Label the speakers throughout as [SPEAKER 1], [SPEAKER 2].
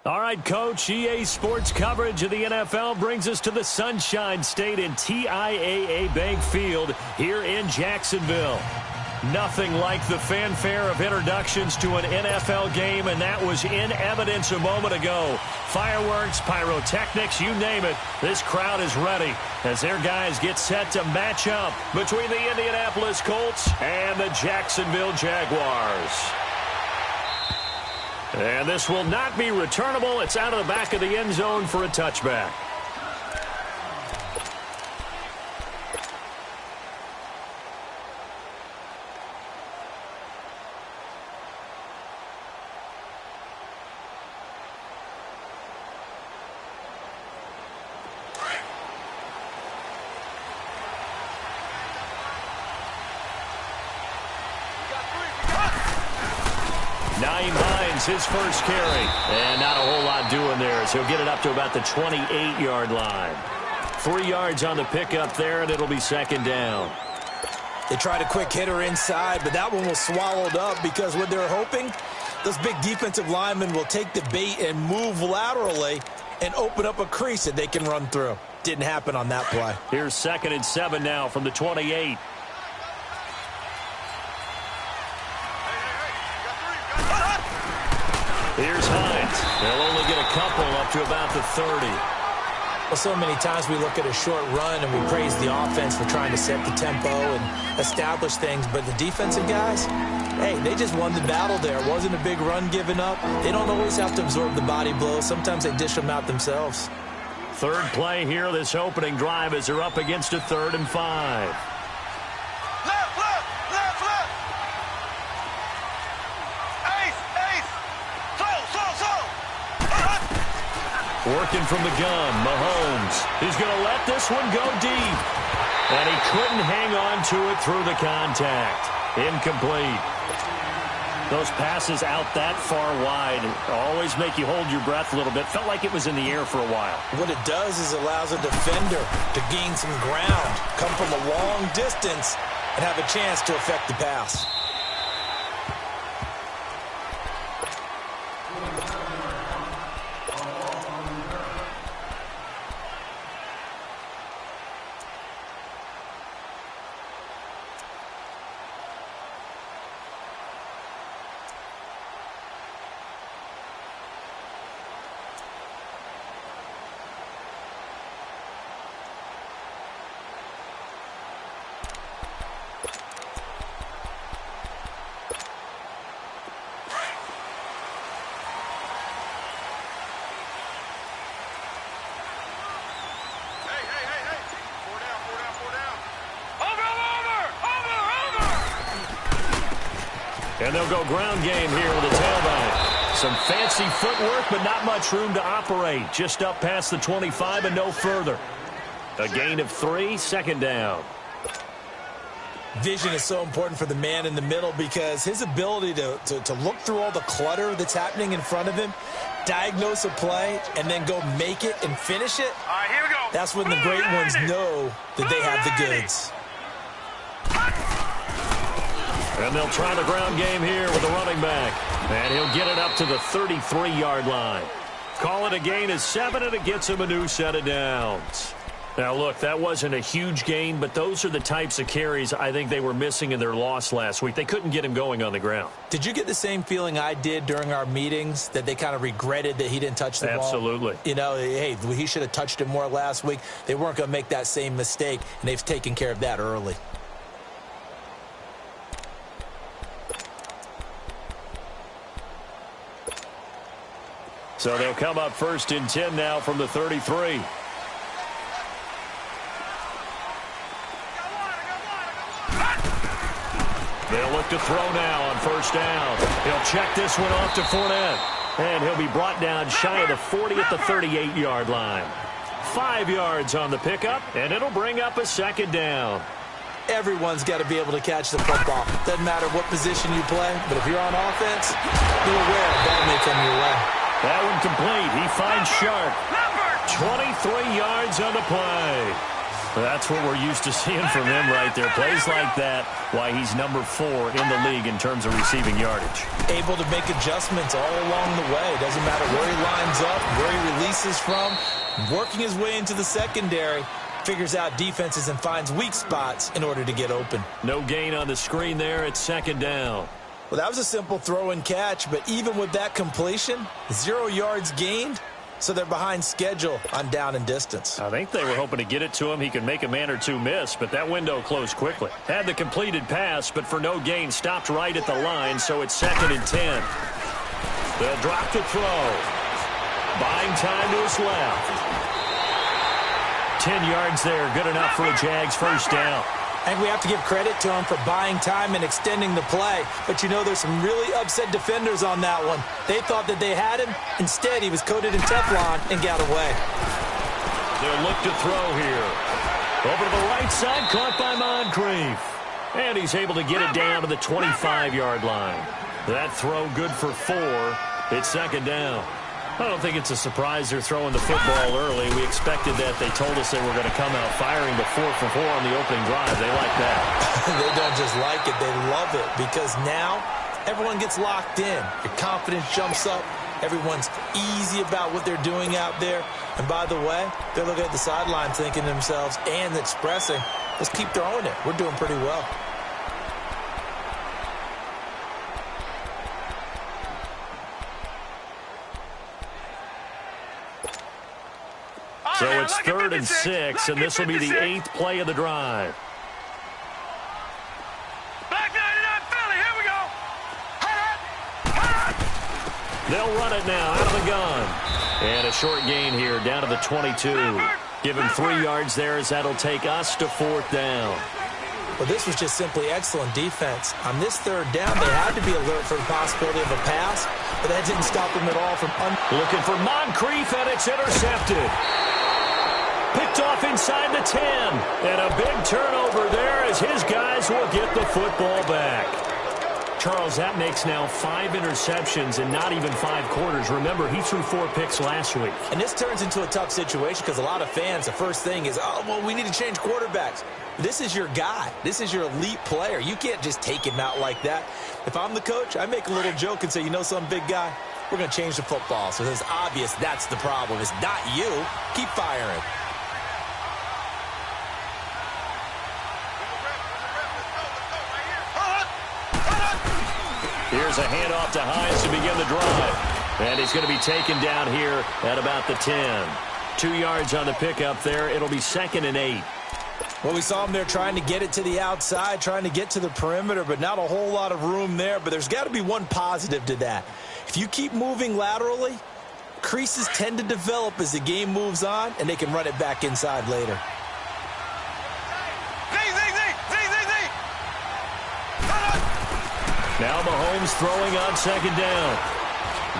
[SPEAKER 1] All right, Coach, EA Sports coverage of the NFL brings us to the Sunshine State in TIAA Bank Field here in Jacksonville. Nothing like the fanfare of introductions to an NFL game, and that was in evidence a moment ago. Fireworks, pyrotechnics, you name it. This crowd is ready as their guys get set to match up between the Indianapolis Colts and the Jacksonville Jaguars. And this will not be returnable. It's out of the back of the end zone for a touchback. His first carry, and not a whole lot doing there as he'll get it up to about the 28-yard line. 3 yards on the pickup there, and it'll be second down.
[SPEAKER 2] They tried a quick hitter inside, but that one was swallowed up because what they're hoping, those big defensive linemen will take the bait and move laterally and open up a crease that they can run through. Didn't happen on that play.
[SPEAKER 1] Here's 2nd and 7 now from the 28. Here's Hines. They'll only get a couple up to about the 30.
[SPEAKER 2] Well, so many times we look at a short run and we praise the offense for trying to set the tempo and establish things. But the defensive guys, hey, they just won the battle there. It wasn't a big run given up. They don't always have to absorb the body blows. Sometimes they dish them out themselves.
[SPEAKER 1] Third play here, this opening drive, as they're up against a 3rd and 5. Working from the gun, Mahomes. He's going to let this one go deep. And he couldn't hang on to it through the contact. Incomplete. Those passes out that far wide always make you hold your breath a little bit. Felt like it was in the air for a while.
[SPEAKER 2] What it does is allows a defender to gain some ground, come from a long distance, and have a chance to affect the pass.
[SPEAKER 1] And they'll go ground game here with a tailback. Some fancy footwork, but not much room to operate. Just up past the 25 and no further. A gain of 3, second down.
[SPEAKER 2] Vision is so important for the man in the middle because his ability to look through all the clutter that's happening in front of him, diagnose a play, and then go make it and finish it.
[SPEAKER 3] All right, here we go.
[SPEAKER 2] That's when the great ones know that they have the goods.
[SPEAKER 1] And they'll try the ground game here with the running back. And he'll get it up to the 33-yard line. Call it a gain of 7, and it gets him a new set of downs. Now, look, that wasn't a huge gain, but those are the types of carries I think they were missing in their loss last week. They couldn't get him going on the ground.
[SPEAKER 2] Did you get the same feeling I did during our meetings, that they kind of regretted that he didn't touch the ball?
[SPEAKER 1] Absolutely.
[SPEAKER 2] You know, hey, he should have touched it more last week. They weren't going to make that same mistake, and they've taken care of that early.
[SPEAKER 1] So they'll come up 1st and 10 now from the 33. They'll look to throw now on 1st down. He'll check this one off to Fournette. And he'll be brought down shy of the 40 at the 38-yard line. 5 yards on the pickup, and it'll bring up a 2nd down.
[SPEAKER 2] Everyone's got to be able to catch the football. Doesn't matter what position you play, but if you're on offense, be aware a ball may come your way.
[SPEAKER 1] That one complete. He finds Sharp. 23 yards on the play. Well, that's what we're used to seeing from him right there. Plays like that, why he's number 4 in the league in terms of receiving yardage.
[SPEAKER 2] Able to make adjustments all along the way. Doesn't matter where he lines up, where he releases from. Working his way into the secondary. Figures out defenses and finds weak spots in order to get open.
[SPEAKER 1] No gain on the screen there. It's 2nd down.
[SPEAKER 2] Well, that was a simple throw and catch, but even with that completion, 0 yards gained. So they're behind schedule on down and distance.
[SPEAKER 1] I think they were hoping to get it to him. He could make a man or two miss, but that window closed quickly. Had the completed pass, but for no gain, stopped right at the line, so it's 2nd and 10. They'll drop the throw. Buying time to his left. 10 yards there, good enough for a Jags first down.
[SPEAKER 2] And we have to give credit to him for buying time and extending the play. But, you know, there's some really upset defenders on that one. They thought that they had him. Instead, he was coated in Teflon and got away.
[SPEAKER 1] They'll look to throw here. Over to the right side, caught by Moncrief. And he's able to get it down to the 25-yard line. That throw good for 4. It's 2nd down. I don't think it's a surprise they're throwing the football early. We expected that. They told us they were going to come out firing the 4 for 4 on the opening drive. They like that.
[SPEAKER 2] They don't just like it. They love it because now everyone gets locked in. Your confidence jumps up. Everyone's easy about what they're doing out there. And by the way, they're looking at the sideline thinking to themselves and expressing, let's keep throwing it. We're doing pretty well.
[SPEAKER 1] So it's 3rd and 6, and this will be the 8th play of the drive.
[SPEAKER 3] Back 99 Philly, here we go.
[SPEAKER 1] They'll run it now out of the gun. And a short gain here down to the 22. Give him 3 yards there as that'll take us to 4th down.
[SPEAKER 2] Well, this was just simply excellent defense. On this 3rd down, they had to be alert for the possibility of a pass, but that didn't stop them at all from
[SPEAKER 1] looking for Moncrief, and it's intercepted. Picked off inside the 10. And a big turnover there as his guys will get the football back. Charles, that makes now 5 interceptions in not even 5 quarters. Remember, he threw 4 picks last week.
[SPEAKER 2] And this turns into a tough situation because a lot of fans, the first thing is, oh, well, we need to change quarterbacks. This is your guy. This is your elite player. You can't just take him out like that. If I'm the coach, I make a little joke and say, you know some big guy? We're going to change the football. So it's obvious that's the problem. It's not you. Keep firing.
[SPEAKER 1] Here's a handoff to Hines to begin the drive. And he's going to be taken down here at about the 10. 2 yards on the pickup there. It'll be 2nd and 8.
[SPEAKER 2] Well, we saw him there trying to get it to the outside, trying to get to the perimeter, but not a whole lot of room there. But there's got to be one positive to that. If you keep moving laterally, creases tend to develop as the game moves on, and they can run it back inside later.
[SPEAKER 1] Now Mahomes throwing on 2nd down.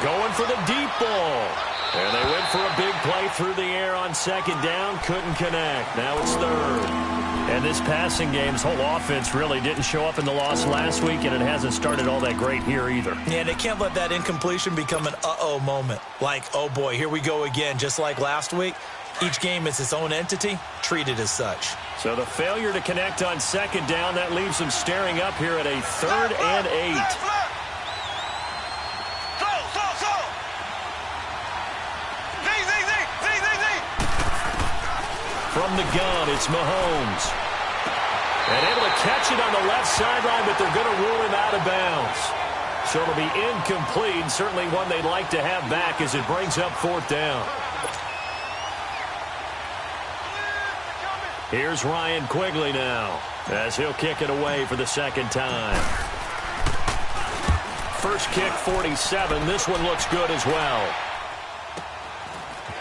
[SPEAKER 1] Going for the deep ball. And they went for a big play through the air on 2nd down. Couldn't connect. Now it's 3rd. And this passing game's whole offense really didn't show up in the loss last week, and it hasn't started all that great here either.
[SPEAKER 2] Yeah, they can't let that incompletion become an uh-oh moment. Like, oh boy, here we go again, just like last week. Each game is its own entity, treated as such.
[SPEAKER 1] So the failure to connect on 2nd down, that leaves them staring up here at a 3rd and 8. From the gun, it's Mahomes. And able to catch it on the left sideline, but they're going to rule him out of bounds. So it'll be incomplete, certainly one they'd like to have back as it brings up 4th down. Here's Ryan Quigley now, as he'll kick it away for the 2nd time. First kick, 47. This one looks good as well.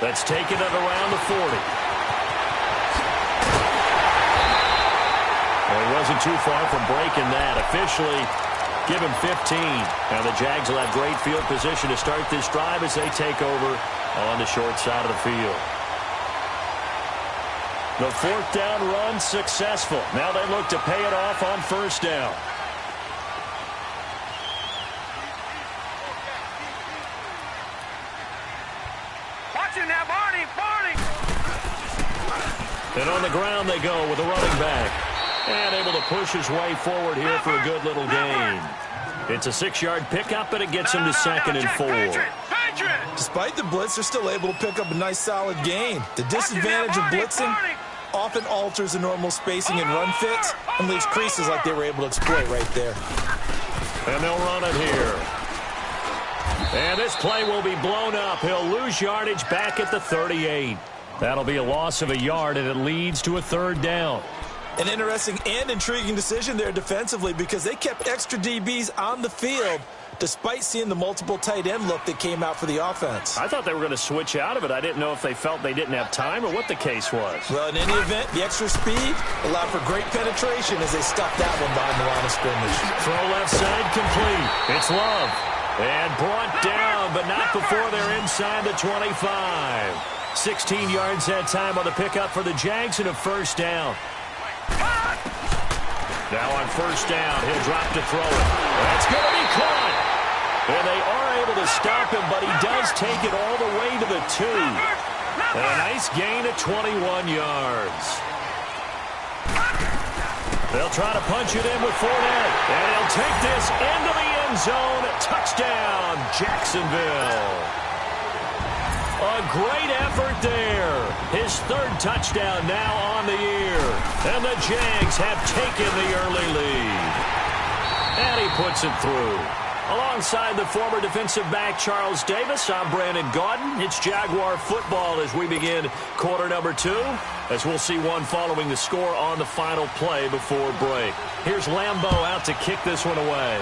[SPEAKER 1] Let's take it at around the 40. Well, he wasn't too far from breaking that. Officially, give him 15. Now the Jags will have great field position to start this drive as they take over on the short side of the field. The 4th down run successful. Now they look to pay it off on 1st down.
[SPEAKER 3] Watching that, Barney.
[SPEAKER 1] And on the ground they go with a running back. And able to push his way forward here for a good little gain. It's a 6-yard pickup, and it gets him to 2nd and 4.
[SPEAKER 2] Despite the blitz, they're still able to pick up a nice, solid gain. The disadvantage of blitzing often alters the normal spacing and run fits and leaves creases like they were able to exploit right there.
[SPEAKER 1] And they'll run it here. And this play will be blown up. He'll lose yardage back at the 38. That'll be a loss of a yard, and it leads to a 3rd down.
[SPEAKER 2] An interesting and intriguing decision there defensively because they kept extra DBs on the field despite seeing the multiple tight end look that came out for the offense.
[SPEAKER 1] I thought they were going to switch out of it. I didn't know if they felt they didn't have time or what the case was.
[SPEAKER 2] Well, in any event, the extra speed allowed for great penetration as they stuffed that one behind the line of scrimmage.
[SPEAKER 1] Throw left side complete. It's Love. And brought down, but not before they're inside the 25. 16 yards that time on the pickup for the Jags and a 1st down. Now on 1st down, he'll drop to throw it. That's going to be caught. And they are able to stop him, but he does take it all the way to the 2. And a nice gain of 21 yards. They'll try to punch it in with Fournette. And he'll take this into the end zone. Touchdown, Jacksonville. A great effort there. His 3rd touchdown now on the year. And the Jags have taken the early lead. And he puts it through. Alongside the former defensive back Charles Davis, I'm Brandon Gaudin. It's Jaguar football as we begin quarter number 2, as we'll see one following the score on the final play before break. Here's Lambeau out to kick this one away.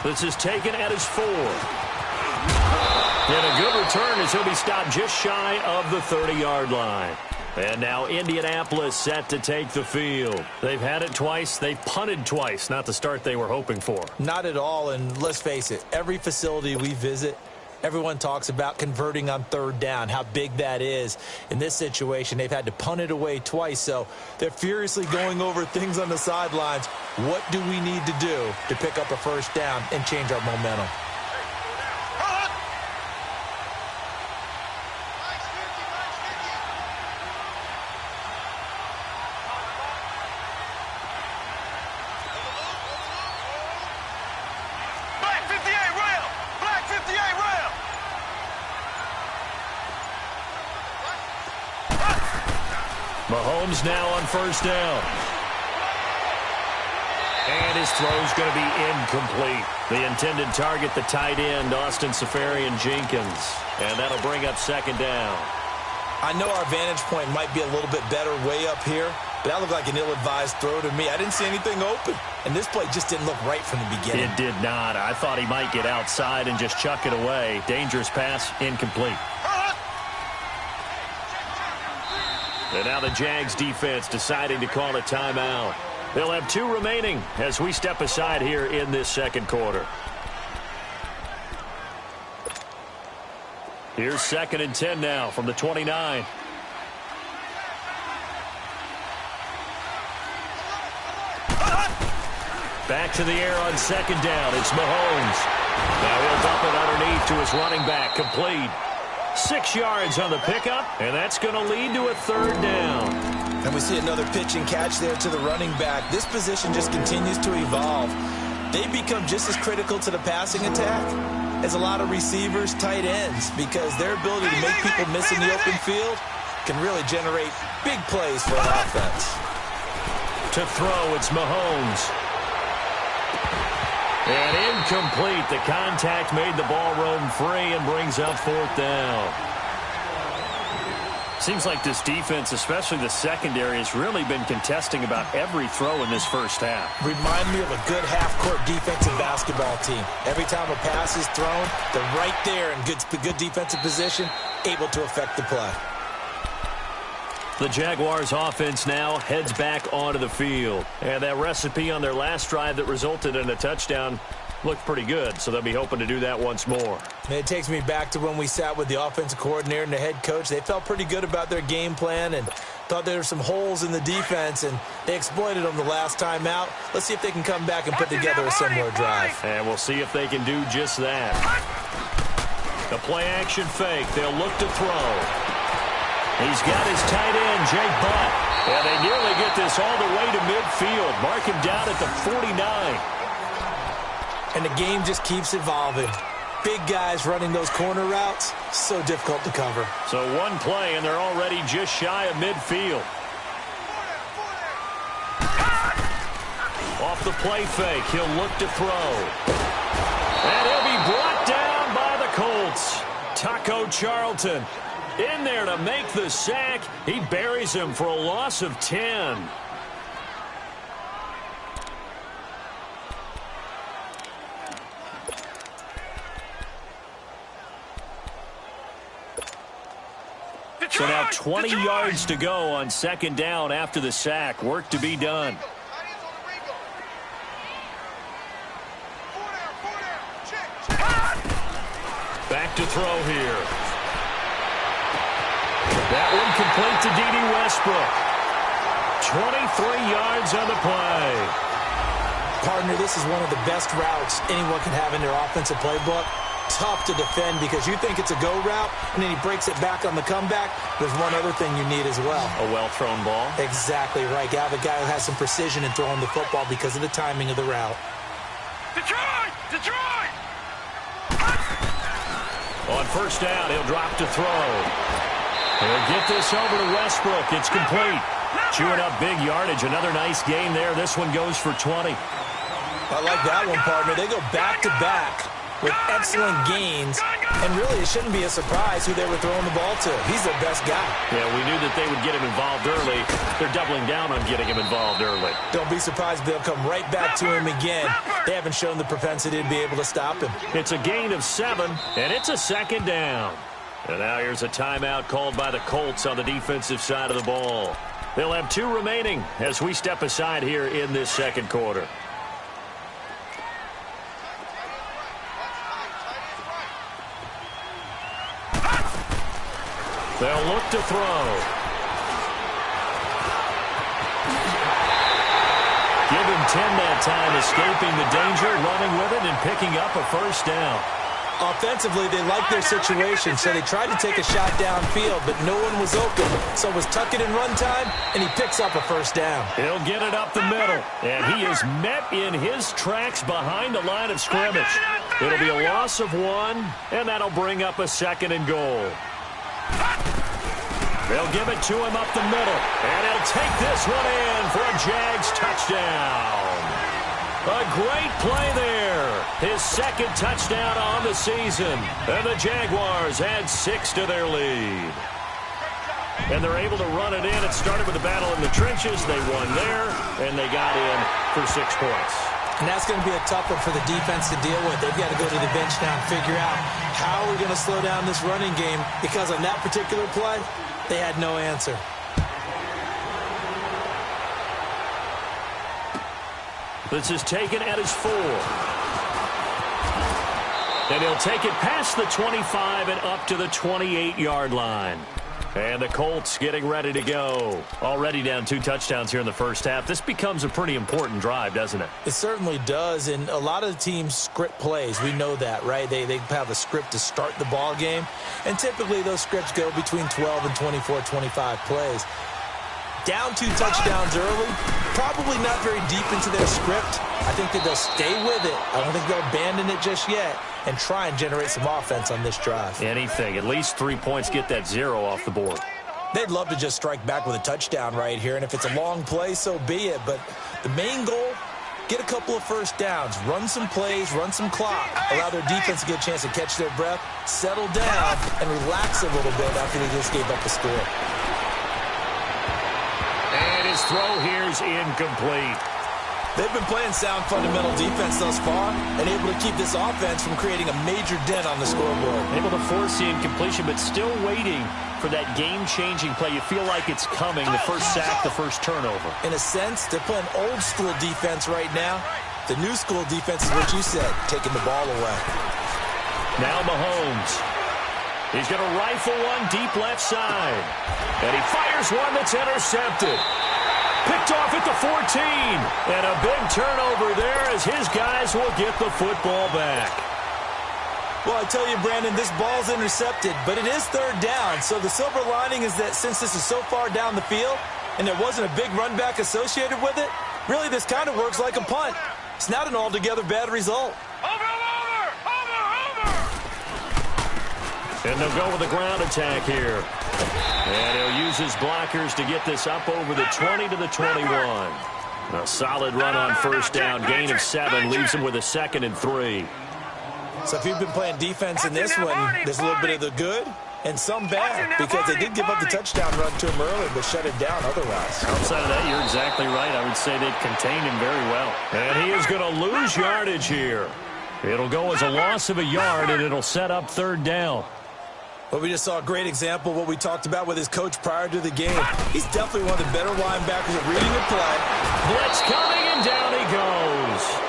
[SPEAKER 1] This is taken at his 4. And a good return as he'll be stopped just shy of the 30-yard line. And now Indianapolis set to take the field. They've had it twice. They've punted twice. Not the start they were hoping for.
[SPEAKER 2] Not at all, and let's face it, every facility we visit, everyone talks about converting on 3rd down, how big that is. In this situation, they've had to punt it away twice, so they're furiously going over things on the sidelines. What do we need to do to pick up a 1st down and change our momentum?
[SPEAKER 1] Mahomes now on 1st down. And his throw's going to be incomplete. The intended target, the tight end, Austin Seferian-Jenkins. And that'll bring up 2nd down.
[SPEAKER 2] I know our vantage point might be a little bit better way up here, but that looked like an ill-advised throw to me. I didn't see anything open, and this play just didn't look right from the beginning.
[SPEAKER 1] It did not. I thought he might get outside and just chuck it away. Dangerous pass, incomplete. And now the Jags defense deciding to call a timeout. They'll have 2 remaining as we step aside here in this 2nd quarter. Here's 2nd and 10 now from the 29. Back to the air on 2nd down. It's Mahomes. Now he'll dump it underneath to his running back. Complete. 6 yards on the pickup, and that's going to lead to a 3rd down.
[SPEAKER 2] And we see another pitch and catch there to the running back. This position just continues to evolve. They become just as critical to the passing attack as a lot of receivers, tight ends, because their ability to make people miss in the open field can really generate big plays for an offense.
[SPEAKER 1] To throw, it's Mahomes. And incomplete. The contact made the ball roam free and brings up 4th down. Seems like this defense, especially the secondary, has really been contesting about every throw in this 1st half.
[SPEAKER 2] Remind me of a good half-court defensive basketball team. Every time a pass is thrown, they're right there in good defensive position, able to affect the play.
[SPEAKER 1] The Jaguars offense now heads back onto the field. And that recipe on their last drive that resulted in a touchdown looked pretty good, so they'll be hoping to do that once more.
[SPEAKER 2] It takes me back to when we sat with the offensive coordinator and the head coach. They felt pretty good about their game plan and thought there were some holes in the defense, and they exploited them the last time out. Let's see if they can come back and put together a similar drive.
[SPEAKER 1] And we'll see if they can do just that. The play-action fake. They'll look to throw. He's got his tight end, Jake Butt. And they nearly get this all the way to midfield. Mark him down at the 49.
[SPEAKER 2] And the game just keeps evolving. Big guys running those corner routes, so difficult to cover.
[SPEAKER 1] So one play, and they're already just shy of midfield. Off the play fake, he'll look to throw. And he'll be brought down by the Colts. Taco Charlton in there to make the sack. He buries him for a loss of 10. So now 20 yards to go on second down after the sack. Work to be done. Back to throw here. That one complete to D.D. Westbrook. 23 yards on the play.
[SPEAKER 2] Partner, this is one of the best routes anyone can have in their offensive playbook. Tough to defend because you think it's a go route, and then he breaks it back on the comeback. There's one other thing you need as well.
[SPEAKER 1] A well-thrown ball. Exactly
[SPEAKER 2] right. You have a guy who has some precision in throwing the football because of the timing of the route.
[SPEAKER 3] Detroit! Detroit!
[SPEAKER 1] On first down, he'll drop to throw. He'll get this over to Westbrook. It's complete. Chewing up big yardage. Another nice gain there. This one goes for 20.
[SPEAKER 2] I like that one, partner. They go back-to-back with excellent gains, and really it shouldn't be a surprise who they were throwing the ball to. He's their best guy.
[SPEAKER 1] Yeah, we knew that they would get him involved early. They're doubling down on getting him involved early.
[SPEAKER 2] Don't be surprised if they'll come right back to him again. They haven't shown the propensity to be able to stop him.
[SPEAKER 1] It's a gain of 7, and it's a second down. And now here's a timeout called by the Colts on the defensive side of the ball. They'll have 2 remaining as we step aside here in this second quarter. They'll look to throw. Give him 10 that time, escaping the danger, running with it, and picking up a first down.
[SPEAKER 2] Offensively, they liked their situation, so they tried to take a shot downfield, but no one was open. So it was tuck it in run time, and he picks up a first down.
[SPEAKER 1] He'll get it up the middle, and he is met in his tracks behind the line of scrimmage. It'll be a loss of 1, and that'll bring up a second and goal. They'll give it to him up the middle, and he'll take this one in for a Jags touchdown. A great play there. His second touchdown on the season, and the Jaguars add 6 to their lead. And they're able to run it in. It started with a battle in the trenches. They won there, and they got in for 6 points.
[SPEAKER 2] And that's going to be a tough one for the defense to deal with. They've got to go to the bench now and figure out how we're going to slow down this running game, because on that particular play, they had no answer.
[SPEAKER 1] This is taken at his 4. And he'll take it past the 25 and up to the 28-yard line. And the Colts getting ready to go. Already down 2 touchdowns here in the first half. This becomes a pretty important drive, doesn't it?
[SPEAKER 2] It certainly does, and a lot of the teams script plays. We know that, right? They have a script to start the ball game, and typically those scripts go between 12 and 24, 25 plays. Down 2 touchdowns early, probably not very deep into their script. I think that they'll stay with it. I don't think they'll abandon it just yet and try and generate some offense on this drive.
[SPEAKER 1] Anything. At least 3 points, get that 0 off the board.
[SPEAKER 2] They'd love to just strike back with a touchdown right here, and if it's a long play, so be it. But the main goal, get a couple of first downs, run some plays, run some clock, allow their defense to get a chance to catch their breath, settle down, and relax a little bit after they just gave up a score.
[SPEAKER 1] And his throw here is incomplete.
[SPEAKER 2] They've been playing sound fundamental defense thus far and able to keep this offense from creating a major dent on the scoreboard.
[SPEAKER 1] Able to force the incompletion, but still waiting for that game-changing play. You feel like it's coming, the first sack, the first turnover.
[SPEAKER 2] In a sense, they're playing old-school defense right now. The new-school defense is what you said, taking the ball away.
[SPEAKER 1] Now Mahomes. He's going to rifle one deep left side. And he fires one that's intercepted. Picked off at the 14. And a big turnover there as his guys will get the football back.
[SPEAKER 2] Well, I tell you, Brandon, this ball's intercepted, but it is third down. So the silver lining is that since this is so far down the field and there wasn't a big run back associated with it, really this kind of works like a punt. It's not an altogether bad result.
[SPEAKER 3] Over!
[SPEAKER 1] And they'll go with a ground attack here. And he'll use his blockers to get this up over the 20 to the 21. A solid run on first down. Gain of 7 leaves him with a 2nd and 3.
[SPEAKER 2] So if you've been playing defense in this one, there's a little bit of the good and some bad, because they did give up the touchdown run to him early but shut it down otherwise.
[SPEAKER 1] Outside of that, you're exactly right. I would say they've contained him very well. And he is going to lose yardage here. It'll go as a loss of a yard, and it'll set up third down.
[SPEAKER 2] Well, we just saw a great example of what we talked about with his coach prior to the game. He's definitely one of the better linebackers at reading the play.
[SPEAKER 1] Blitz coming, and down he goes.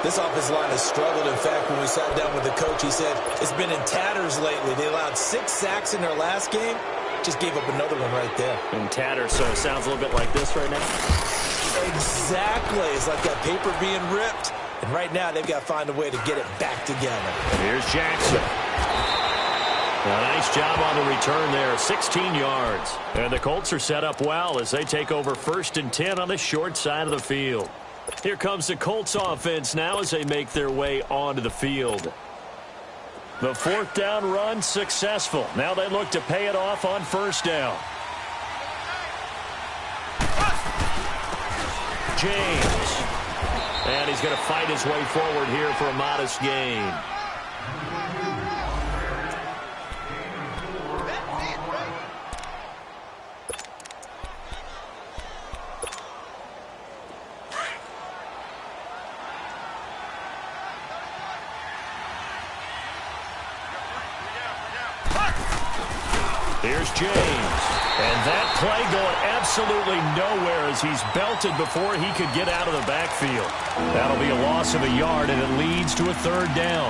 [SPEAKER 2] This offensive line has struggled. In fact, when we sat down with the coach, he said it's been in tatters lately. They allowed 6 sacks in their last game. Just gave up another one right there.
[SPEAKER 1] In tatters, so it sounds a little bit like this right now?
[SPEAKER 2] Exactly. It's like that paper being ripped. And right now, they've got to find a way to get it back together.
[SPEAKER 1] Here's Jackson. A nice job on the return there, 16 yards. And the Colts are set up well as they take over 1st and 10 on the short side of the field. Here comes the Colts offense now as they make their way onto the field. The 4th down run successful. Now they look to pay it off on 1st down. James. And he's going to fight his way forward here for a modest gain. Here's James. And that play going absolutely nowhere as he's belted before he could get out of the backfield. That'll be a loss of a yard, and it leads to a 3rd down.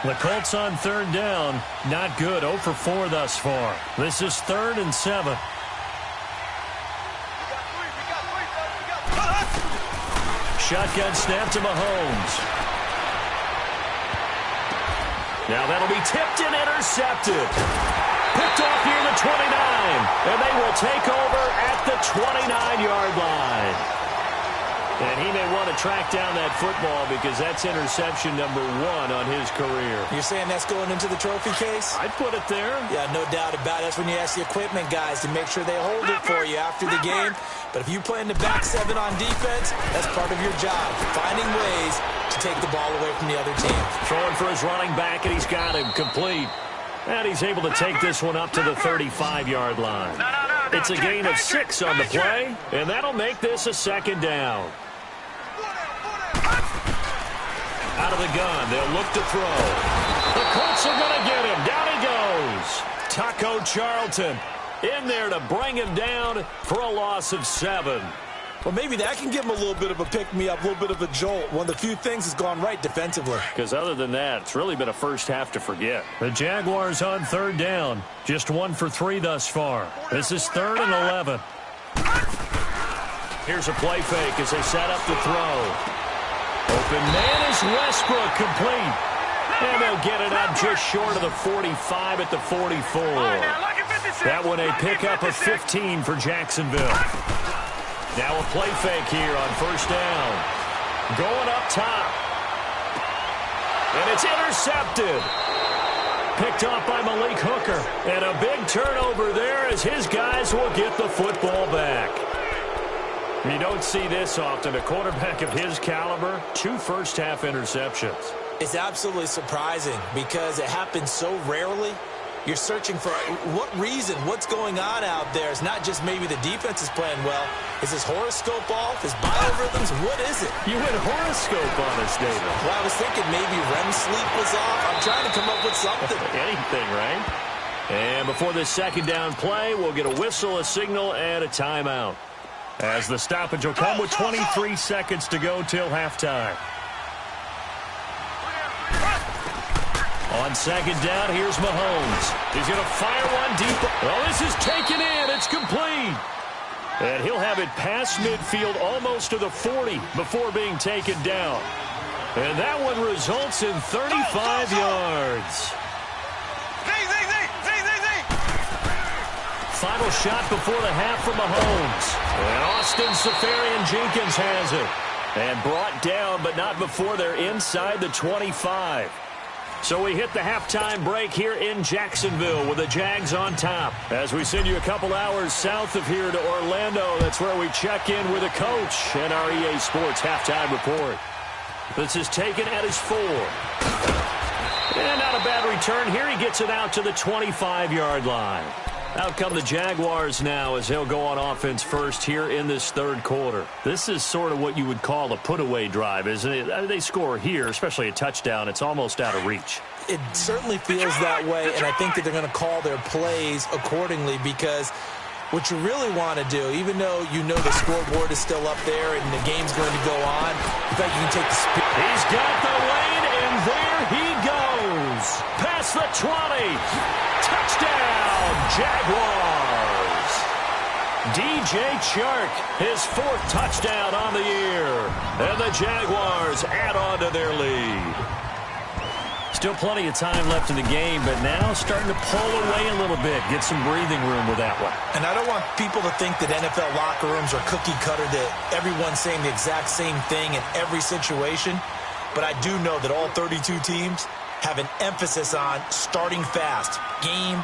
[SPEAKER 1] The Colts on 3rd down. Not good. 0 for 4 thus far. This is 3rd and 7. Shotgun snap to Mahomes. Now that'll be tipped and intercepted. Picked off near the 29. And they will take over at the 29-yard line. And he may want to track down that football because that's interception number 1 on his career.
[SPEAKER 2] You're saying that's going into the trophy case?
[SPEAKER 1] I'd put it there.
[SPEAKER 2] Yeah, no doubt about it. That's when you ask the equipment guys to make sure they hold it for you after the game. But if you play in the back 7 on defense, that's part of your job, finding ways to take the ball away from the other team.
[SPEAKER 1] Throwing for his running back, and he's got him complete. And he's able to take this one up to the 35-yard line. It's a gain of 6 on the play, and that'll make this a 2nd down. Out of the gun, they'll look to throw. The Colts are going to get him. Down he goes. Taco Charlton in there to bring him down for a loss of 7.
[SPEAKER 2] Well, maybe that can give him a little bit of a pick-me-up, a little bit of a jolt. One of the few things has gone right defensively.
[SPEAKER 1] Because other than that, it's really been a first half to forget. The Jaguars on 3rd down. Just 1 for 3 thus far. This is 3rd and 11. Here's a play fake as they set up to throw. Open man is Westbrook, complete. And they'll get it up just short of the 45 at the 44. That one a pickup of 15 for Jacksonville. Now a play fake here on 1st down. Going up top. And it's intercepted. Picked off by Malik Hooker. And a big turnover there as his guys will get the football back. You don't see this often. A quarterback of his caliber, 2 first-half interceptions.
[SPEAKER 2] It's absolutely surprising because it happens so rarely. You're searching for what reason, what's going on out there. It's not just maybe the defense is playing well. Is his horoscope off? His biorhythms? What is it?
[SPEAKER 1] You went horoscope on us, David.
[SPEAKER 2] Well, I was thinking maybe REM sleep was off. I'm trying to come up with something.
[SPEAKER 1] Anything, right? And before this 2nd down play, we'll get a whistle, a signal, and a timeout. As the stoppage will come with 23 seconds to go till halftime. On 2nd down, here's Mahomes. He's going to fire one deep. Well, this is taken in. It's complete. And he'll have it past midfield almost to the 40 before being taken down. And that one results in 35 yards. Final shot before the half from Mahomes. And Austin Seferian-Jenkins has it. And brought down, but not before they're inside the 25. So we hit the halftime break here in Jacksonville with the Jags on top. As we send you a couple hours south of here to Orlando, that's where we check in with a coach and our EA Sports halftime report. This is taken at his 4. And not a bad return here. He gets it out to the 25-yard line. Out come the Jaguars now as they'll go on offense first here in this third quarter. This is sort of what you would call a put-away drive, isn't it? They score here, especially a touchdown. It's almost out of reach.
[SPEAKER 2] It certainly feels that way, and I think that they're going to call their plays accordingly because what you really want to do, even though you know the scoreboard is still up there and the game's going to go on, in fact, you can take the speed.
[SPEAKER 1] He's got the lane, and there he goes. Past the 20. Touchdown, Jaguars. DJ Chark, his 4th touchdown on the year. And the Jaguars add on to their lead. Still plenty of time left in the game, but now starting to pull away a little bit. Get some breathing room with that one.
[SPEAKER 2] And I don't want people to think that NFL locker rooms are cookie cutter, that everyone's saying the exact same thing in every situation. But I do know that all 32 teams have an emphasis on starting fast. Game,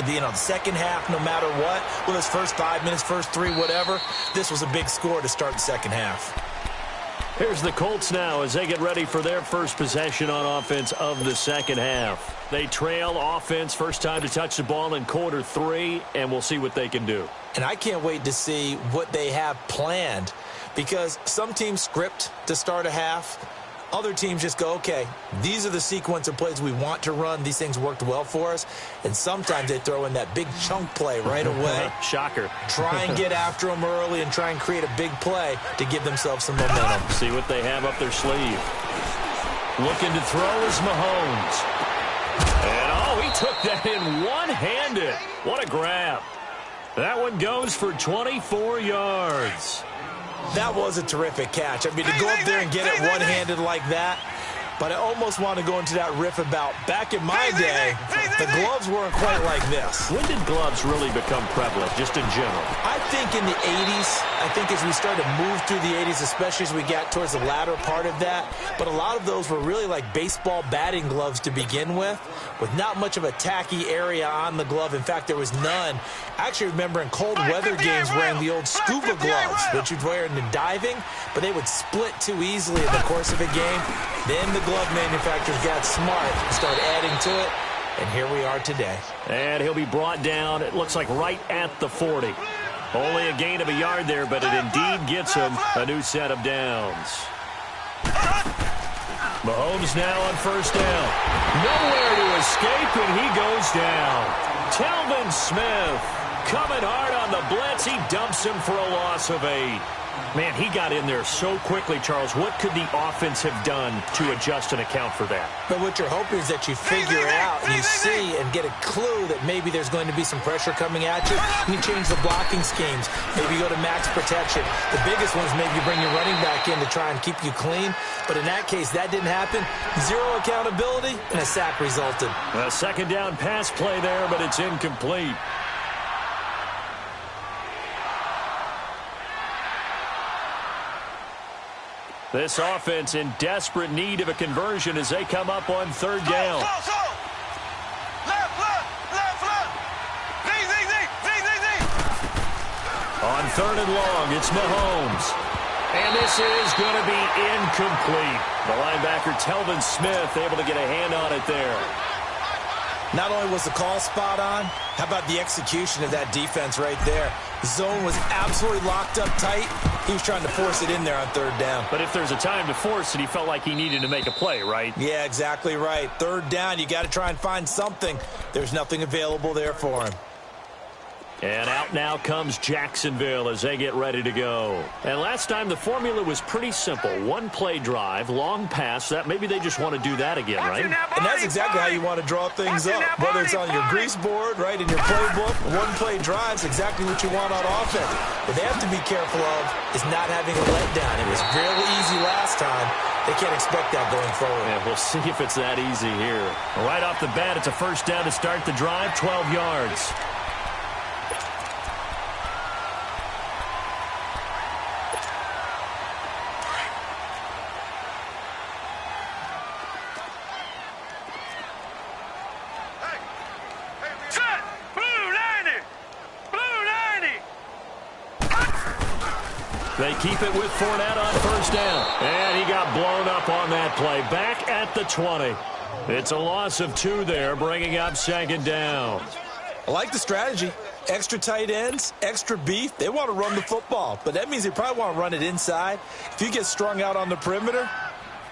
[SPEAKER 2] the second half, no matter what. Well, it's first 5 minutes, first 3, whatever. This was a big score to start the second half.
[SPEAKER 1] Here's the Colts now as they get ready for their first possession on offense of the second half. They trail offense, first time to touch the ball in quarter 3, and we'll see what they can do.
[SPEAKER 2] And I can't wait to see what they have planned because some teams script to start a half. Other teams just go, okay, these are the sequence of plays we want to run. These things worked well for us. And sometimes they throw in that big chunk play right away.
[SPEAKER 1] Shocker.
[SPEAKER 2] Try and get after them early and try and create a big play to give themselves some momentum.
[SPEAKER 1] See what they have up their sleeve. Looking to throw is Mahomes. And, he took that in one-handed. What a grab. That one goes for 24 yards.
[SPEAKER 2] That was a terrific catch. I mean, to go up there and get it one-handed like that, but I almost want to go into that riff about back in my day, the gloves weren't quite like this.
[SPEAKER 1] When did gloves really become prevalent, just in general?
[SPEAKER 2] I think in the 80s. I think as we started to move through the 80s, especially as we got towards the latter part of that, but a lot of those were really like baseball batting gloves to begin with not much of a tacky area on the glove. In fact, there was none. I actually remember in cold weather games wearing the old scuba gloves, which you'd wear in the diving, but they would split too easily in the course of a game. Then the glove manufacturers got smart and started adding to it, and here we are today.
[SPEAKER 1] And he'll be brought down, it looks like right at the 40. Only a gain of a yard there, but it indeed gets him a new set of downs. Mahomes now on first down. Nowhere to escape, and he goes down. Telvin Smith coming hard on the blitz. He dumps him for a loss of 8. Man, he got in there so quickly, Charles. What could the offense have done to adjust and account for that?
[SPEAKER 2] But what you're hoping is that you figure out and you see and get a clue that maybe there's going to be some pressure coming at you. You change the blocking schemes. Maybe you go to max protection. The biggest one is maybe you bring your running back in to try and keep you clean. But in that case, that didn't happen. Zero accountability, and a sack resulted.
[SPEAKER 1] A second down pass play there, but it's incomplete. This offense in desperate need of a conversion as they come up on third down. On third and long, it's Mahomes. And this is going to be incomplete. The linebacker, Telvin Smith, able to get a hand on it there.
[SPEAKER 2] Not only was the call spot on, how about the execution of that defense right there? The zone was absolutely locked up tight. He was trying to force it in there on third down.
[SPEAKER 1] But if there's a time to force it, he felt like he needed to make a play, right?
[SPEAKER 2] Yeah, exactly right. Third down, you got to try and find something. There's nothing available there for him.
[SPEAKER 1] And out now comes Jacksonville as they get ready to go. And last time the formula was pretty simple. One-play drive, long pass. That maybe they just want to do that again, right?
[SPEAKER 2] And that's exactly how you want to draw things up. Whether it's on your grease board, right, in your playbook, one-play drive's exactly what you want on offense. What they have to be careful of is not having a letdown. It was fairly easy last time. They can't expect that going forward.
[SPEAKER 1] Yeah, we'll see if it's that easy here. Right off the bat, it's a first down to start the drive, 12 yards. They keep it with Fournette on first down. And he got blown up on that play. Back at the 20. It's a loss of 2 there, bringing up second down.
[SPEAKER 2] I like the strategy. Extra tight ends, extra beef. They want to run the football, but that means they probably want to run it inside. If you get strung out on the perimeter,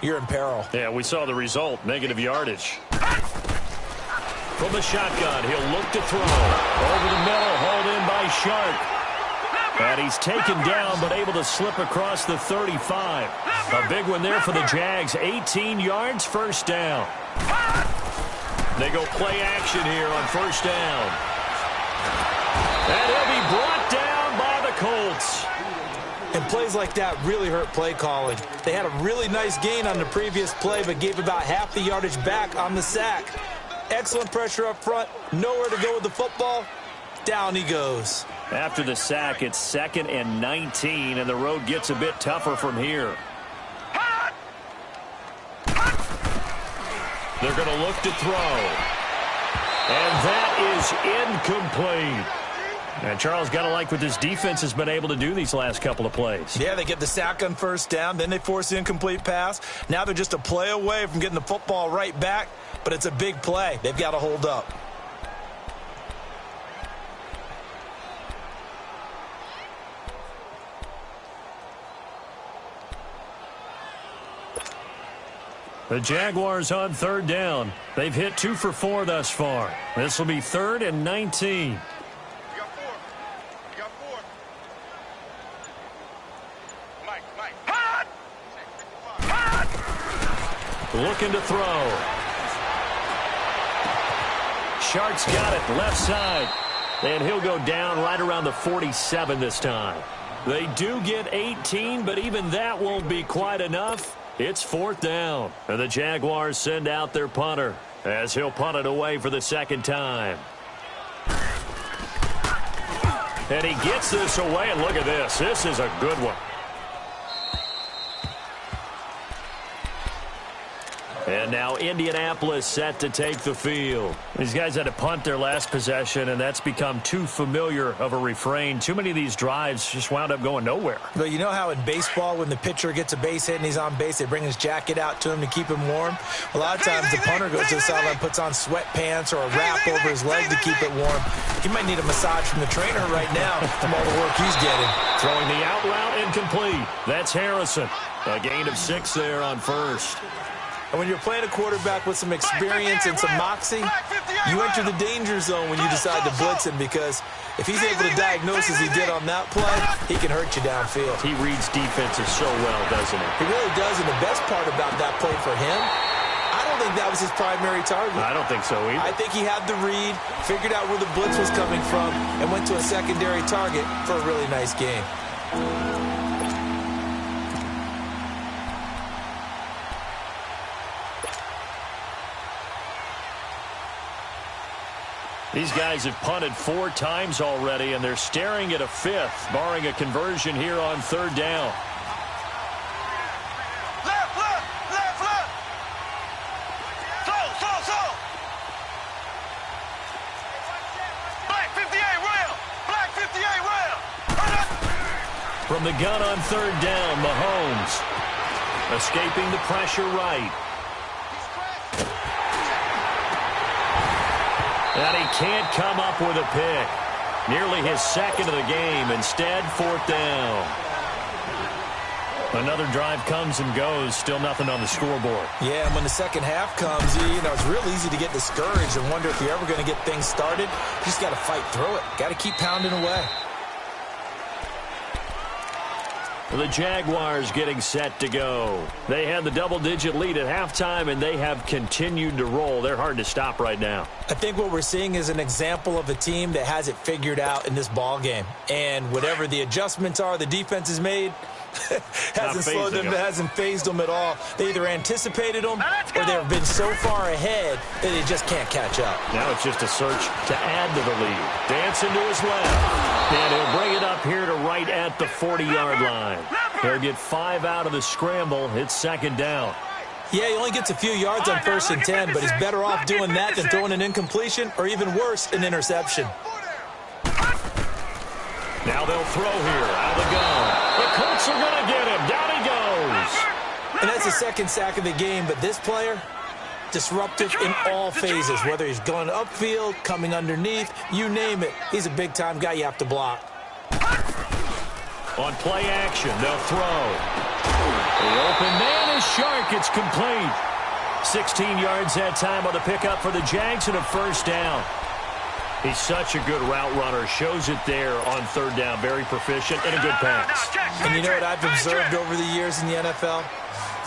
[SPEAKER 2] you're in peril.
[SPEAKER 1] Yeah, we saw the result, negative yardage. From the shotgun, he'll look to throw. Over the middle, hauled in by Shark. And he's taken down, but able to slip across the 35. A big one there for the Jags. 18 yards, first down. They go play action here on first down. And he'll be brought down by the Colts.
[SPEAKER 2] And plays like that really hurt play calling. They had a really nice gain on the previous play, but gave about half the yardage back on the sack. Excellent pressure up front. Nowhere to go with the football. Down he goes.
[SPEAKER 1] After the sack, it's 2nd and 19, and the road gets a bit tougher from here. They're going to look to throw. And that is incomplete. And Charles, got to like what this defense has been able to do these last couple of plays.
[SPEAKER 2] Yeah, they get the sack on first down, then they force the incomplete pass. Now they're just a play away from getting the football right back, but it's a big play. They've got to hold up.
[SPEAKER 1] The Jaguars on third down. They've hit 2 for 4 thus far. This will be 3rd and 19.
[SPEAKER 3] You got 4. You got 4. Mike. Hot!
[SPEAKER 1] Looking to throw. Shark's got it, left side. And he'll go down right around the 47 this time. They do get 18, but even that won't be quite enough. It's 4th down, and the Jaguars send out their punter as he'll punt it away for the second time. And he gets this away, and look at this. This is a good one. And now Indianapolis set to take the field. These guys had to punt their last possession, and that's become too familiar of a refrain. Too many of these drives just wound up going nowhere.
[SPEAKER 2] But you know how in baseball, when the pitcher gets a base hit and he's on base, they bring his jacket out to him to keep him warm? A lot of times the punter goes to the sideline, puts on sweatpants or a wrap over his leg to keep it warm. He might need a massage from the trainer right now from all the work he's getting.
[SPEAKER 1] Throwing the out route incomplete. That's Harrison. A gain of 6 there on first.
[SPEAKER 2] And when you're playing a quarterback with some experience and some moxie, you enter the danger zone when you decide to blitz him, because if he's able to diagnose as he did on that play, he can hurt you downfield.
[SPEAKER 1] He reads defenses so well, doesn't he?
[SPEAKER 2] He really does, and the best part about that play for him, I don't think that was his primary target.
[SPEAKER 1] I don't think so either.
[SPEAKER 2] I think he had the read, figured out where the blitz was coming from, and went to a secondary target for a really nice game.
[SPEAKER 1] These guys have punted 4 times already, and they're staring at a 5th, barring a conversion here on third down.
[SPEAKER 3] Left! So! Black 58 rail! Black 58 rail!
[SPEAKER 1] From the gun on third down, Mahomes. Escaping the pressure right. And he can't come up with a pick. Nearly his second of the game. Instead, 4th down. Another drive comes and goes, still nothing on the scoreboard.
[SPEAKER 2] Yeah, and when the second half comes, it's real easy to get discouraged and wonder if you're ever going to get things started. You just got to fight through it. Got to keep pounding away.
[SPEAKER 1] The Jaguars getting set to go. They had the double-digit lead at halftime, and they have continued to roll. They're hard to stop right now.
[SPEAKER 2] I think what we're seeing is an example of a team that has it figured out in this ball game. And whatever the adjustments are the defense has made, hasn't slowed them, hasn't phased them at all. They either anticipated them or they've been so far ahead that they just can't catch up.
[SPEAKER 1] Now it's just a search to add to the lead. Dancing to his left. And he'll bring it up here to right at the 40-yard line. He'll get 5 out of the scramble. It's second down.
[SPEAKER 2] Yeah, he only gets a few yards on 1st and 10, but he's better off doing that than throwing an incompletion or even worse, an interception.
[SPEAKER 1] Now they'll throw here out of the gun. The Colts are going to get him. Down he goes.
[SPEAKER 2] And that's the second sack of the game, but this player, disruptive in all phases, whether he's going upfield, coming underneath, you name it. He's a big-time guy you have to block.
[SPEAKER 1] On play action, they'll throw. The open man is Shark. It's complete. 16 yards that time on the pickup for the Jags and a first down. He's such a good route runner. Shows it there on third down. Very proficient and a good pass.
[SPEAKER 2] And you know what I've observed over the years in the NFL?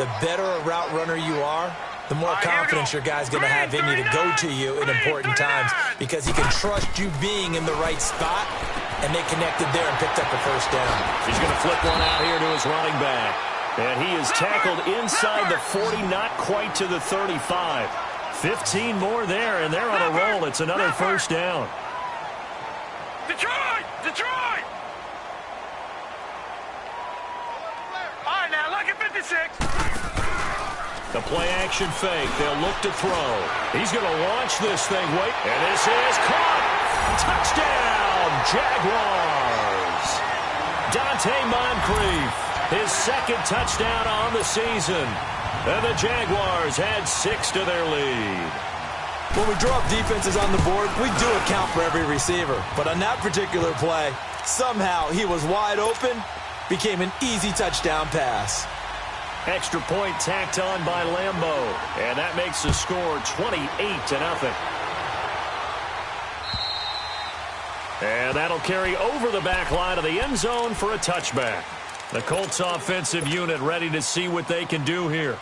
[SPEAKER 2] The better a route runner you are, the more confidence your guy's going to have in you to go to you in important times because he can trust you being in the right spot, and they connected there and picked up the first down.
[SPEAKER 1] He's going to flip one out here to his running back. And he is tackled inside the 40, not quite to the 35. 15 more there, and they're on a roll. It's another first down.
[SPEAKER 3] Detroit! Detroit! All right, now look at 56.
[SPEAKER 1] The play-action fake. They'll look to throw. He's going to launch this thing. Wait, and this is caught. Touchdown, Jaguars. Dante Moncrief, his second touchdown on the season. And the Jaguars had 6 to their lead.
[SPEAKER 2] When we draw up defenses on the board, we do account for every receiver. But on that particular play, somehow he was wide open, became an easy touchdown pass.
[SPEAKER 1] Extra point tacked on by Lambo. And that makes the score 28-0. And that'll carry over the back line of the end zone for a touchback. The Colts offensive unit ready to see what they can do here.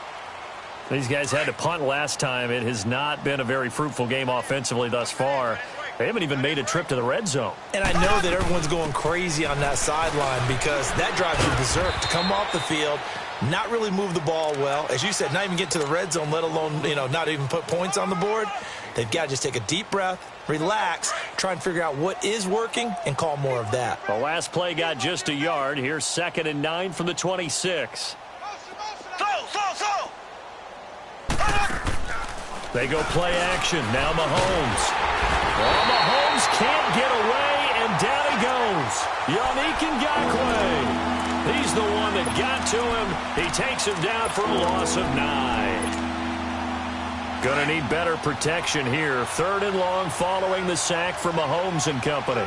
[SPEAKER 1] These guys had to punt last time. It has not been a very fruitful game offensively thus far. They haven't even made a trip to the red zone.
[SPEAKER 2] And I know that everyone's going crazy on that sideline because that drives you berserk to come off the field, not really move the ball well. As you said, not even get to the red zone, let alone, not even put points on the board. They've got to just take a deep breath, relax, try and figure out what is working, and call more of that.
[SPEAKER 1] The last play got just a yard. Here's 2nd and 9 from the 26. They go play action. Now Mahomes. Well, Mahomes can't get away, and down he goes. Yannick Ngakoue. He's the one that got to him. He takes him down for a loss of 9. Gonna need better protection here. 3rd and long following the sack from Mahomes and company.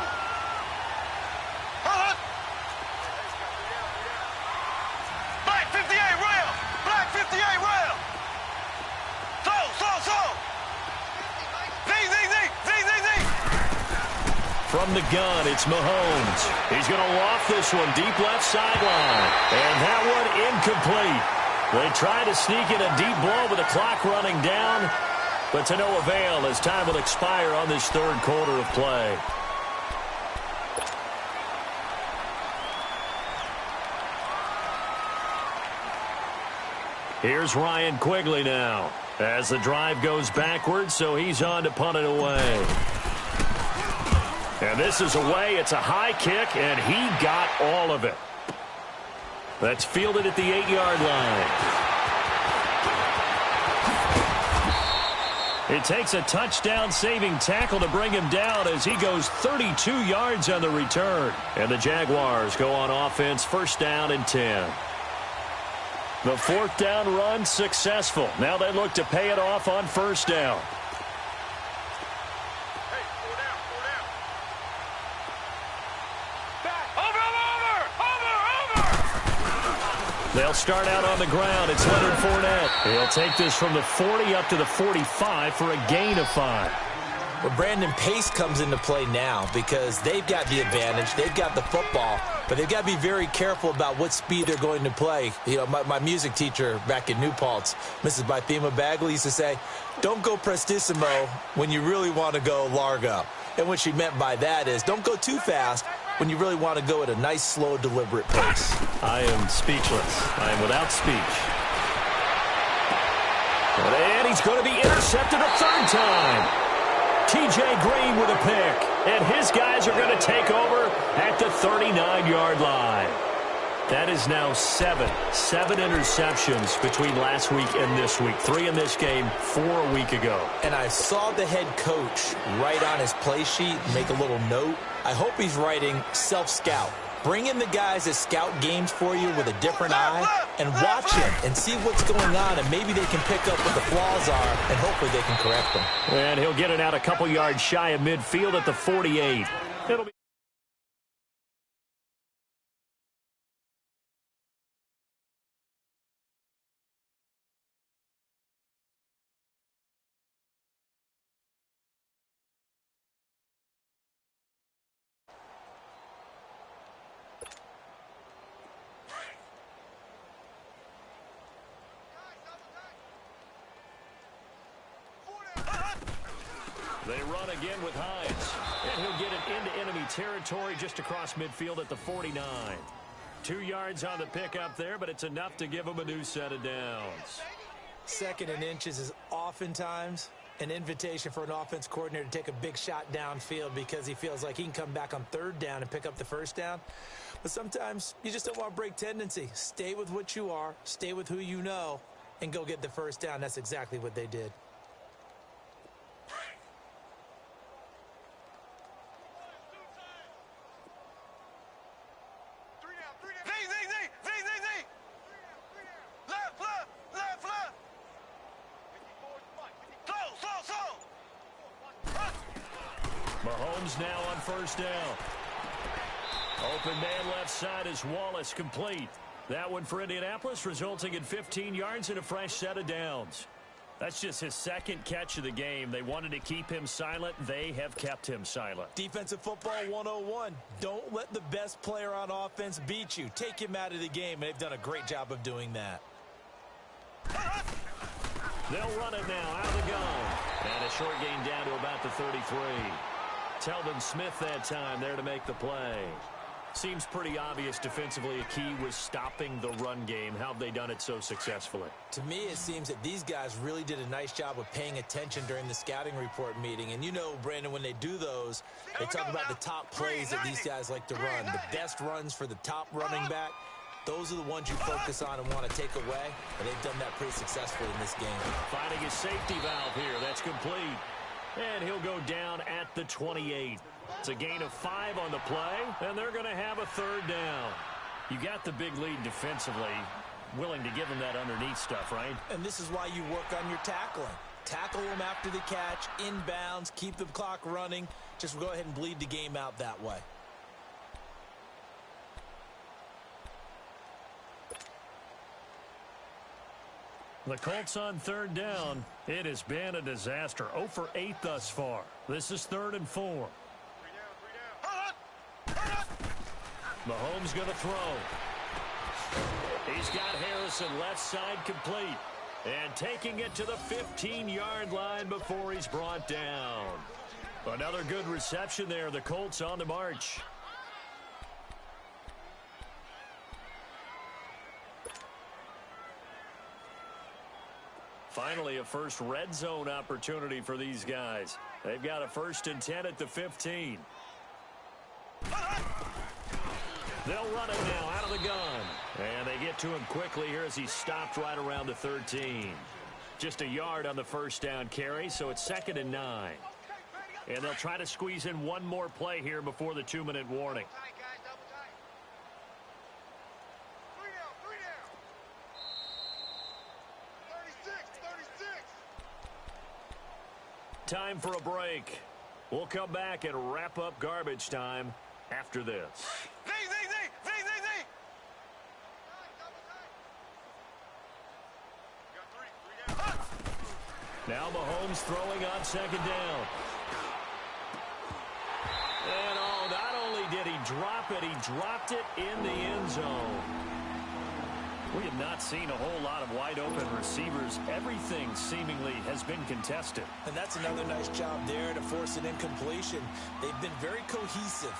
[SPEAKER 3] Black 58 rail. Black 58 rail. So. Z.
[SPEAKER 1] From the gun, it's Mahomes. He's going to loft this one deep left sideline. And that one incomplete. They try to sneak in a deep blow with the clock running down, but to no avail as time will expire on this 3rd quarter of play. Here's Ryan Quigley now as the drive goes backwards, so he's on to punt it away. And this is away. It's a high kick, and he got all of it. That's fielded at the 8-yard line. It takes a touchdown-saving tackle to bring him down as he goes 32 yards on the return. And the Jaguars go on offense, 1st down and 10. The 4th down run successful. Now they look to pay it off on 1st down. They'll start out on the ground. It's Leonard Fournette. He'll take this from the 40 up to the 45 for a gain of 5.
[SPEAKER 2] Well, Brandon, pace comes into play now because they've got the advantage. They've got the football, but they've got to be very careful about what speed they're going to play. You know, my music teacher back in New Paltz, Mrs. Bythema Bagley, used to say, don't go prestissimo when you really want to go largo. And what she meant by that is don't go too fast when you really want to go at a nice, slow, deliberate pace.
[SPEAKER 1] I am speechless. I am without speech. And he's going to be intercepted a third time. T.J. Green with a pick, and his guys are going to take over at the 39-yard line. That is now seven interceptions between last week and this week. 3 in this game, 4 a week ago.
[SPEAKER 2] And I saw the head coach write on his play sheet, make a little note. I hope he's writing self-scout. Bring in the guys that scout games for you with a different eye and watch him and see what's going on, and maybe they can pick up what the flaws are, and hopefully they can correct them.
[SPEAKER 1] And he'll get it out a couple yards shy of midfield at the 48. It'll be They run again with Hines, and he'll get it into enemy territory just across midfield at the 49. 2 yards on the pickup there, but it's enough to give him a new set of downs.
[SPEAKER 2] 2nd and inches is oftentimes an invitation for an offense coordinator to take a big shot downfield because he feels like he can come back on 3rd down and pick up the 1st down. But sometimes you just don't want to break tendency. Stay with what you are, stay with who you know, and go get the 1st down. That's exactly what they did.
[SPEAKER 1] Mahomes now on 1st down. Open man left side is Wallace, complete. That one for Indianapolis, resulting in 15 yards and a fresh set of downs. That's just his 2nd catch of the game. They wanted to keep him silent. They have kept him silent.
[SPEAKER 2] Defensive football 101. Don't let the best player on offense beat you. Take him out of the game, and they've done a great job of doing that.
[SPEAKER 1] They'll run it now out of the gun. And a short gain down to about the 33. Telvin Smith that time there to make the play. Seems pretty obvious defensively a key was stopping the run game. How have they done it so successfully?
[SPEAKER 2] To me, it seems that these guys really did a nice job of paying attention during the scouting report meeting. And you know, Brandon, when they do those, they talk about the top plays that these guys like to run. The best runs for the top running back. Those are the ones you focus on and want to take away. And they've done that pretty successfully in this game.
[SPEAKER 1] Finding his safety valve here. That's complete. And he'll go down at the 28. It's a gain of 5 on the play, and they're going to have a 3rd down. You got the big lead defensively, willing to give them that underneath stuff, right?
[SPEAKER 2] And this is why you work on your tackling. Tackle them after the catch, inbounds, keep the clock running. Just go ahead and bleed the game out that way.
[SPEAKER 1] The Colts on 3rd down. It has been a disaster. 0 for 8 thus far. This is 3rd and 4. Mahomes going to throw. He's got Harrison left side complete. And taking it to the 15-yard line before he's brought down. Another good reception there. The Colts on the march. Finally, a first red zone opportunity for these guys. They've got a 1st and 10 at the 15. They'll run it now out of the gun. And they get to him quickly here as he stopped right around the 13. Just a yard on the 1st down carry, so it's 2nd and 9. And they'll try to squeeze in one more play here before the 2-minute warning. Time for a break. We'll come back and wrap up garbage time after this. Now Mahomes throwing on second down. And not only did he drop it, he dropped it in the end zone. We have not seen a whole lot of wide-open receivers. Everything seemingly has been contested.
[SPEAKER 2] And that's another nice job there to force an incompletion. They've been very cohesive,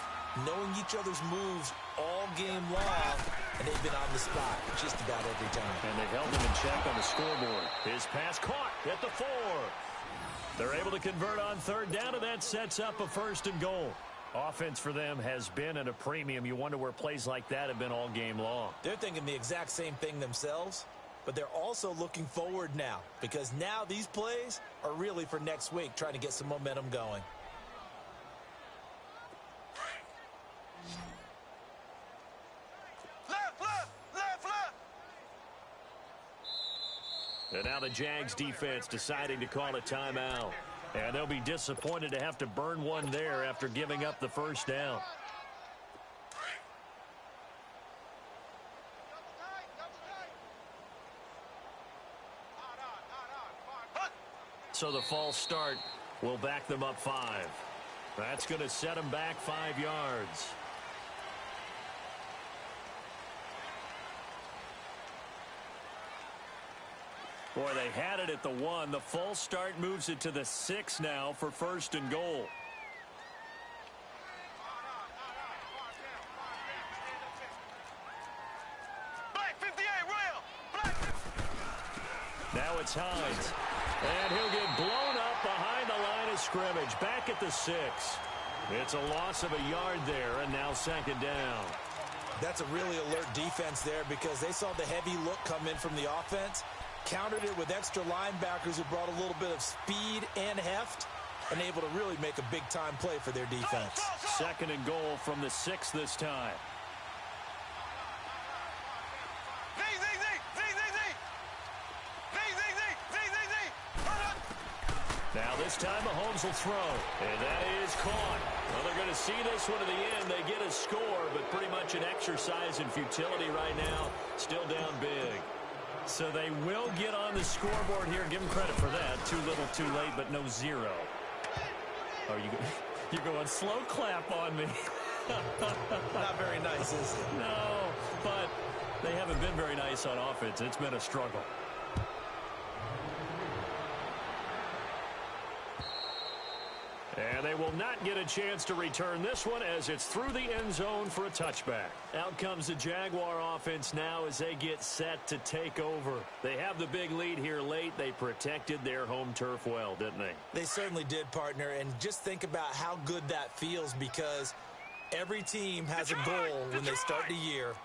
[SPEAKER 2] knowing each other's moves all game long, and they've been on the spot just about every time.
[SPEAKER 1] And they held him in check on the scoreboard. His pass caught at the 4. They're able to convert on third down, and that sets up a 1st and goal. Offense for them has been at a premium. You wonder where plays like that have been all game long.
[SPEAKER 2] They're thinking the exact same thing themselves, but they're also looking forward now, because now these plays are really for next week, trying to get some momentum going.
[SPEAKER 3] Left.
[SPEAKER 1] And now the Jags defense deciding to call a timeout. And they'll be disappointed to have to burn one there after giving up the first down. So the false start will back them up 5. That's going to set them back 5 yards. Boy, they had it at the 1. The false start moves it to the 6 now for 1st and goal.
[SPEAKER 3] Black 58, Royal. Black.
[SPEAKER 1] Now it's Hines. And he'll get blown up behind the line of scrimmage. Back at the 6. It's a loss of a yard there, and now 2nd down.
[SPEAKER 2] That's a really alert defense there, because they saw the heavy look come in from the offense, countered it with extra linebackers who brought a little bit of speed and heft, and able to really make a big-time play for their defense.
[SPEAKER 1] 2nd and goal from the 6 this time. Now this time Mahomes will throw, and that is caught. Well, they're going to see this one to the end. They get a score, but pretty much an exercise in futility right now. Still down big. So they will get on the scoreboard here. Give them credit for that. Too little, too late, but no 0. Oh, you're going slow clap on me.
[SPEAKER 2] Not very nice, is it?
[SPEAKER 1] No, but they haven't been very nice on offense. It's been a struggle. And they will not get a chance to return this one as it's through the end zone for a touchback. Out comes the Jaguar offense now as they get set to take over. They have the big lead here late. They protected their home turf well, didn't they?
[SPEAKER 2] They certainly did, partner. And just think about how good that feels, because every team has a goal when they start the year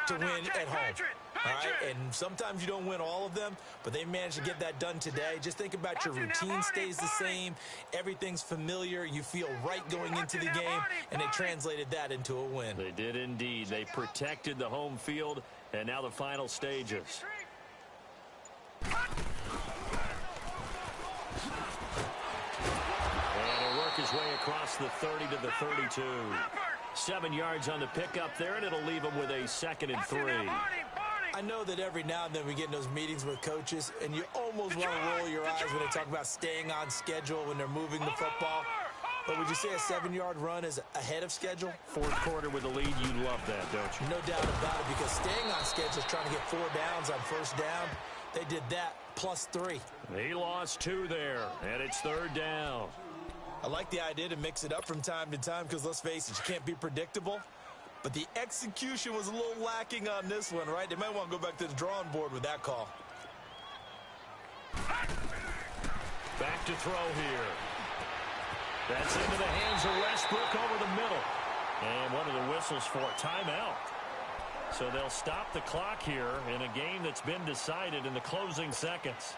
[SPEAKER 2] to win at home. All right, and sometimes you don't win all of them, but they managed to get that done today. Just think about your routine stays the same. Everything's familiar. You feel right going into the game, and they translated that into a win.
[SPEAKER 1] They did indeed. They protected the home field, and now the final stages. And he'll work his way across the 30 to the 32. 7 yards on the pickup there, and it'll leave him with a 2nd and 3.
[SPEAKER 2] I know that every now and then we get in those meetings with coaches, and you almost want to roll your eyes when they talk about staying on schedule when they're moving the football. But would you say a 7-yard run is ahead of schedule?
[SPEAKER 1] 4th quarter with the lead, you love that, don't you?
[SPEAKER 2] No doubt about it, because staying on schedule is trying to get 4 downs on 1st down. They did that plus 3.
[SPEAKER 1] He lost 2 there, and it's 3rd down.
[SPEAKER 2] I like the idea to mix it up from time to time, because let's face it, you can't be predictable. But the execution was a little lacking on this one, right? They might want to go back to the drawing board with that call.
[SPEAKER 1] Back to throw here. That's into the hands of Westbrook over the middle. And one of the whistles for a timeout. So they'll stop the clock here in a game that's been decided in the closing seconds.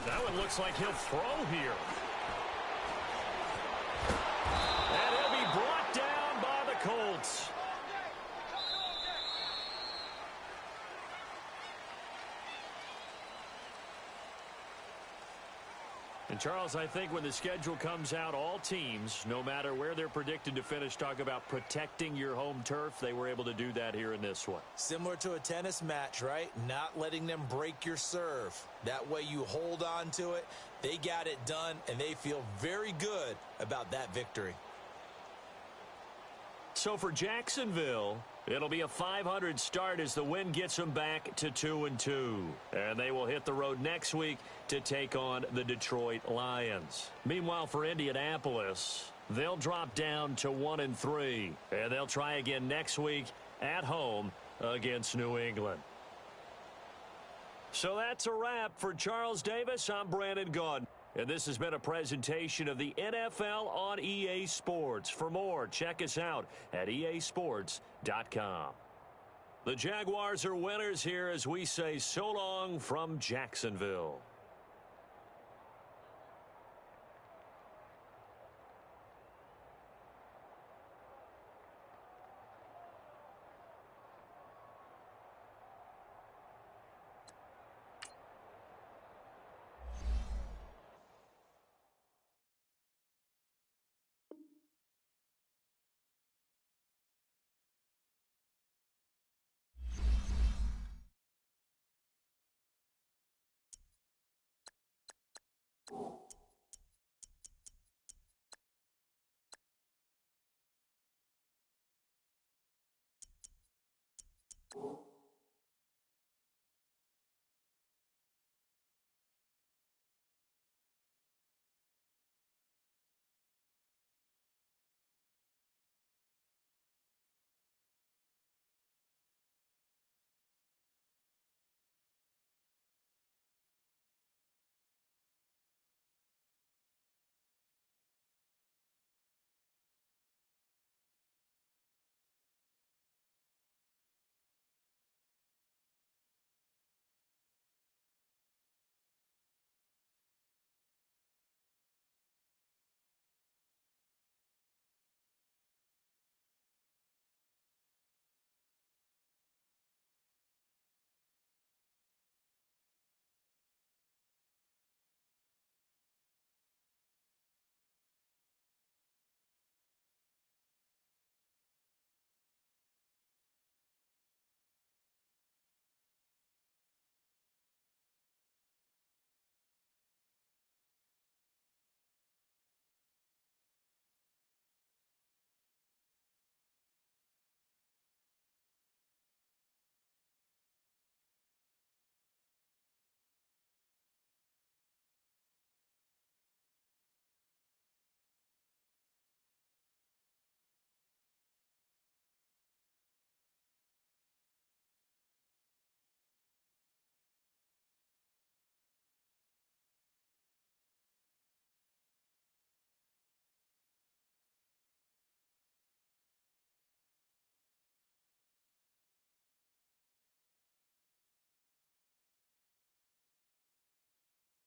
[SPEAKER 1] That one looks like he'll throw here. And he'll be brought down by the Colts. And, Charles, I think when the schedule comes out, all teams, no matter where they're predicted to finish, talk about protecting your home turf. They were able to do that here in this one.
[SPEAKER 2] Similar to a tennis match, right? Not letting them break your serve. That way you hold on to it. They got it done, and they feel very good about that victory.
[SPEAKER 1] So for Jacksonville, it'll be a .500 start as the win gets them back to 2-2. And they will hit the road next week to take on the Detroit Lions. Meanwhile, for Indianapolis, they'll drop down to 1-3. And they'll try again next week at home against New England. So that's a wrap. For Charles Davis, I'm Brandon Gaudin. And this has been a presentation of the NFL on EA Sports. For more, check us out at easports.com. The Jaguars are winners here as we say so long from Jacksonville.
[SPEAKER 4] Cool.